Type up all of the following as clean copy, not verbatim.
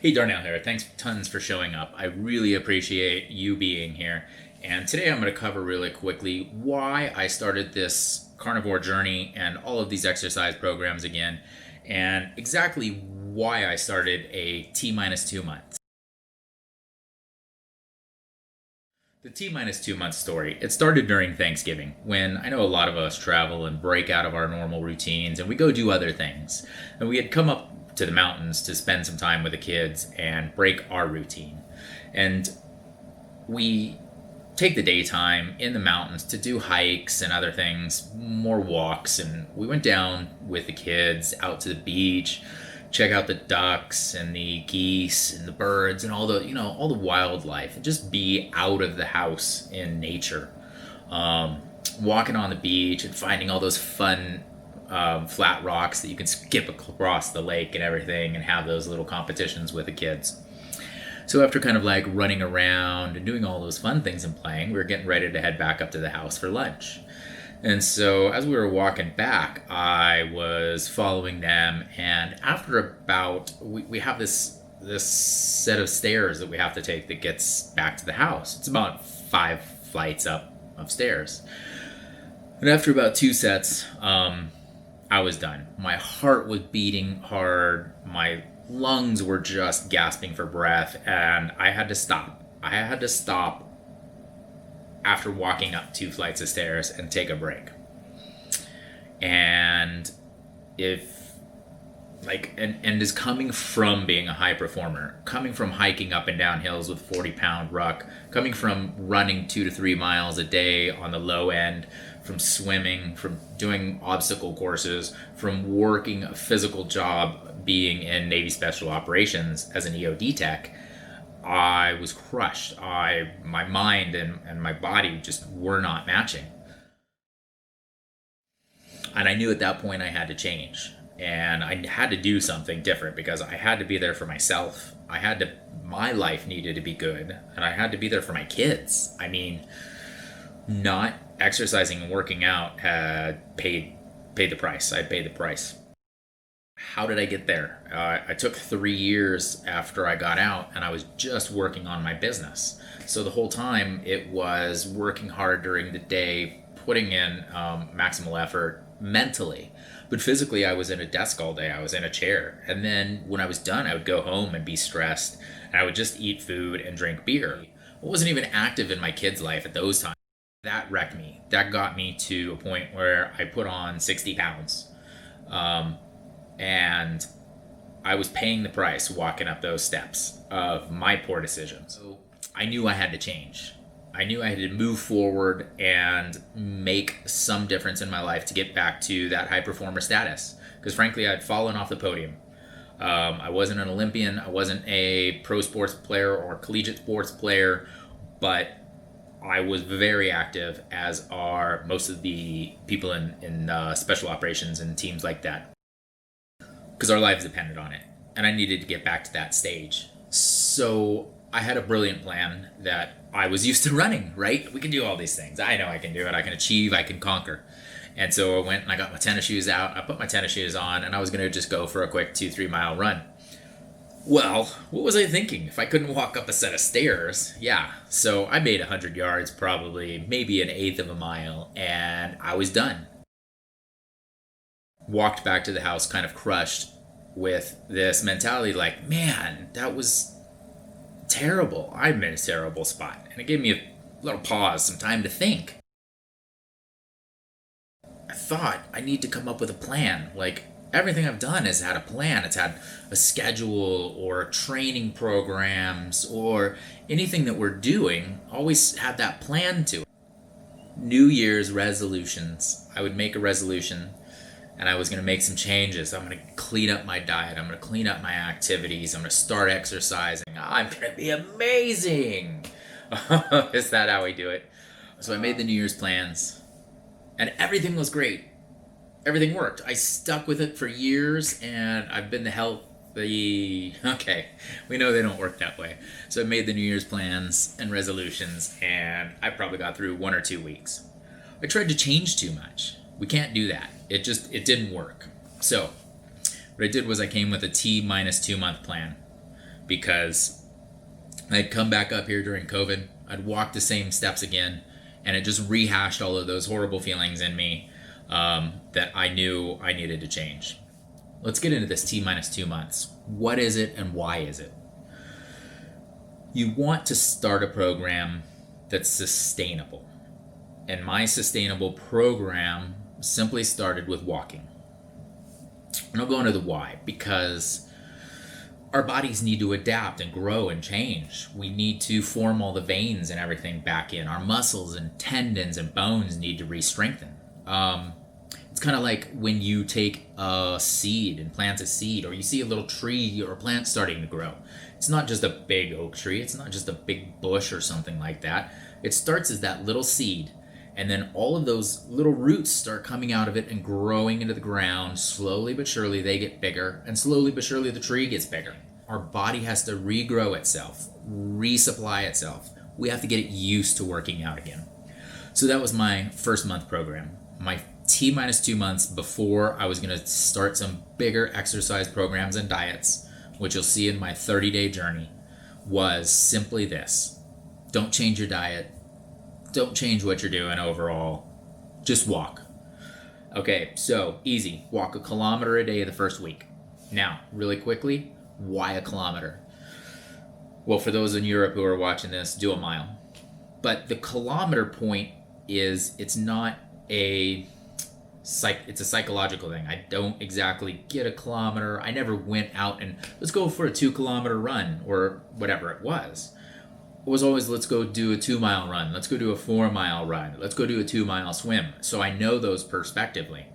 Hey Darnell here. Thanks tons for showing up. I really appreciate you being here. And today I'm going to cover really quickly why I started this carnivore journey and all of these exercise programs again, and exactly why I started a T minus 2 months. The T minus 2 months story, it started during Thanksgiving when I know a lot of us travel and break out of our normal routines and we go do other things. And we had come up to the mountains to spend some time with the kids and break our routine. And we take the daytime in the mountains to do hikes and other things, more walks. And we went down with the kids out to the beach, check out the ducks and the geese and the birds and all the wildlife, and just be out of the house in nature. Walking on the beach and finding all those fun flat rocks that you can skip across the lake and everything, and have those little competitions with the kids. So after kind of like running around and doing all those fun things and playing, we were getting ready to head back up to the house for lunch. And so as we were walking back, I was following them, and after about we have this set of stairs that we have to take that gets back to the house. It's about 5 flights up of stairs. And after about 2 sets, I was done. My heart was beating hard. My lungs were just gasping for breath, and I had to stop. I had to stop after walking up 2 flights of stairs and take a break. And and is coming from being a high performer, coming from hiking up and down hills with 40-pound ruck, coming from running 2 to 3 miles a day on the low end, from swimming, from doing obstacle courses, from working a physical job, being in Navy Special Operations as an EOD tech, I was crushed. My mind and my body just were not matching. And I knew at that point I had to change. And I had to do something different because I had to be there for myself. My life needed to be good, and I had to be there for my kids. I mean, not exercising and working out had paid the price. I paid the price. How did I get there? I took 3 years after I got out, and I was just working on my business. So the whole time it was working hard during the day, putting in maximal effort mentally. But physically, I was in a desk all day. I was in a chair. And then when I was done, I would go home and be stressed, and I would just eat food and drink beer. I wasn't even active in my kids' life at those times. That wrecked me. That got me to a point where I put on 60 pounds. And I was paying the price walking up those steps of my poor decisions. So I knew I had to change. I knew I had to move forward and make some difference in my life to get back to that high performer status. Because frankly, I'd fallen off the podium. I wasn't an Olympian. I wasn't a pro sports player or collegiate sports player, but I was very active, as are most of the people in special operations and teams like that, because our lives depended on it. And I needed to get back to that stage. So I had a brilliant plan that I was used to running, right? We can do all these things. I know I can do it. I can achieve. I can conquer. And so I went and I got my tennis shoes out. I put my tennis shoes on, and I was going to just go for a quick 2-3 mile run. Well, what was I thinking? If I couldn't walk up a set of stairs, yeah. So I made 100 yards, probably maybe an eighth of a mile, and I was done. Walked back to the house kind of crushed with this mentality like, man, that was terrible. I'm in a terrible spot. And it gave me a little pause, some time to think. I thought I need to come up with a plan. Like, everything I've done has had a plan. It's had a schedule or training programs, or anything that we're doing always had that plan to it. New Year's resolutions. I would make a resolution, and I was going to make some changes. I'm going to clean up my diet. I'm going to clean up my activities. I'm going to start exercising. I'm going to be amazing. Is that how we do it? So I made the New Year's plans, and everything was great. Everything worked. I stuck with it for years, and I've been okay, we know they don't work that way. So I made the New Year's plans and resolutions, and I probably got through 1 or 2 weeks. I tried to change too much. We can't do that. It didn't work. So what I did was I came with a T minus 2 month plan, because I'd come back up here during COVID. I'd walk the same steps again, and it just rehashed all of those horrible feelings in me that I knew I needed to change. Let's get into this T-2 months. What is it and why is it? You want to start a program that's sustainable. And my sustainable program simply started with walking. And I'll go into the why, because our bodies need to adapt and grow and change. We need to form all the veins and everything back in. Our muscles and tendons and bones need to re-strengthen. It's kind of like when you take a seed and plant a seed, or you see a little tree or a plant starting to grow. It's not just a big oak tree. It's not just a big bush or something like that. It starts as that little seed, and then all of those little roots start coming out of it and growing into the ground. Slowly but surely they get bigger, and slowly but surely the tree gets bigger. Our body has to regrow itself, resupply itself. We have to get it used to working out again. So that was my first month program. My T-2 months before I was going to start some bigger exercise programs and diets, which you'll see in my 30-day journey, was simply this. Don't change your diet. Don't change what you're doing overall. Just walk. Okay, so easy. Walk a kilometer a day the first week. Now, really quickly, why a kilometer? Well, for those in Europe who are watching this, do a mile. But the kilometer point is, it's not it's a psychological thing. I don't exactly get a kilometer. I never went out and let's go for a 2-kilometer run or whatever it was. It was always, let's go do a 2-mile run. Let's go do a 4-mile run. Let's go do a 2-mile swim. So I know those perspectively.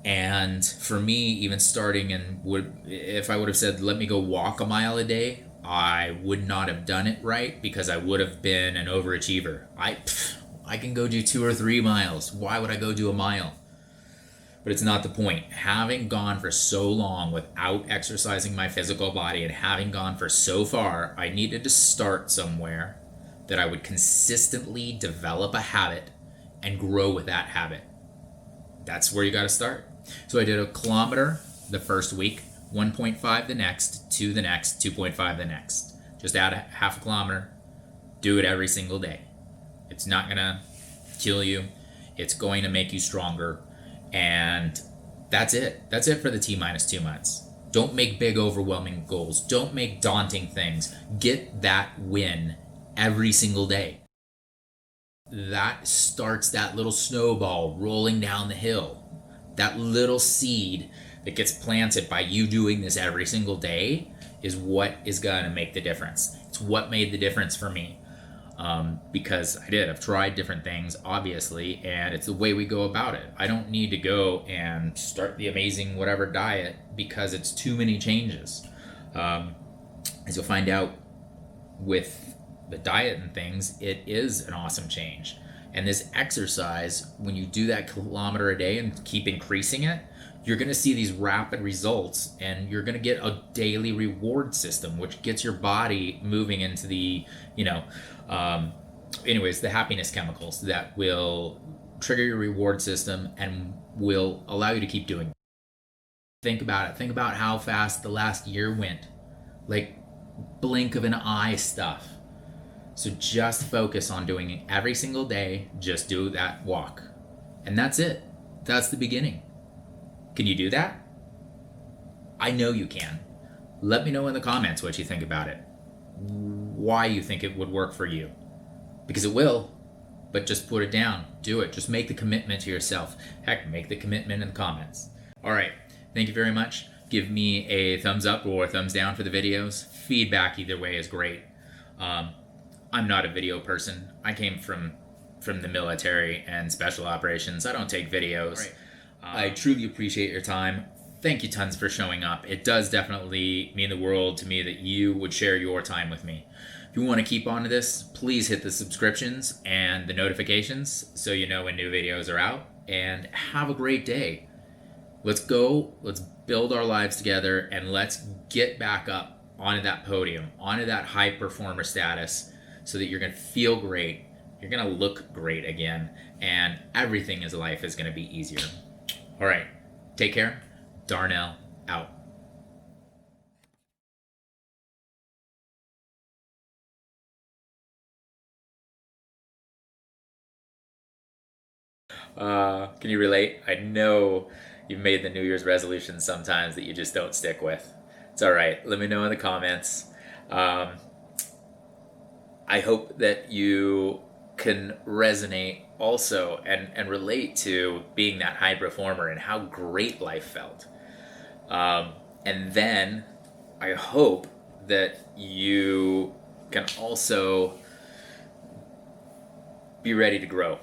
And for me, even starting if I would have said, let me go walk a mile a day, I would not have done it right, because I would have been an overachiever. I can go do 2 or 3 miles. Why would I go do a mile? But it's not the point. Having gone for so long without exercising my physical body and having gone for so far, I needed to start somewhere that I would consistently develop a habit and grow with that habit. That's where you got to start. So I did a kilometer the first week, 1.5 the next, 2 the next, 2.5 the next. Just add a half a kilometer. Do it every single day. It's not going to kill you. It's going to make you stronger. And that's it. That's it for the T-2 months. Don't make big, overwhelming goals. Don't make daunting things. Get that win every single day. That starts that little snowball rolling down the hill. That little seed that gets planted by you doing this every single day is what is going to make the difference. It's what made the difference for me. Because I've tried different things, obviously, and it's the way we go about it. I don't need to go and start the amazing whatever diet because it's too many changes. As you'll find out with the diet and things, it is an awesome change. And this exercise, when you do that kilometer a day and keep increasing it, you're going to see these rapid results, and you're going to get a daily reward system, which gets your body moving into the, the happiness chemicals that will trigger your reward system and will allow you to keep doing it. Think about it. Think about how fast the last year went. Like blink of an eye stuff. So just focus on doing it every single day. Just do that walk. And that's it. That's the beginning. Can you do that? I know you can. Let me know in the comments what you think about it. Why you think it would work for you. Because it will, but just put it down. Do it. Just make the commitment to yourself. Heck, make the commitment in the comments. All right. Thank you very much. Give me a thumbs up or a thumbs down for the videos. Feedback either way is great. I'm not a video person. I came from the military and special operations. I don't take videos. Right. I truly appreciate your time. Thank you tons for showing up. It does definitely mean the world to me that you would share your time with me. If you want to keep on to this, please hit the subscriptions and the notifications so you know when new videos are out. And have a great day. Let's go. Let's build our lives together, and let's get back up onto that podium, onto that high performer status, so that you're going to feel great. You're going to look great again, and everything in life is going to be easier. All right. Take care. Darnell out. Can you relate? I know you've made the New Year's resolutions sometimes that you just don't stick with. It's all right. Let me know in the comments. Um, I hope that you can resonate also and relate to being that high performer and how great life felt. Um, and then I hope that you can also be ready to grow.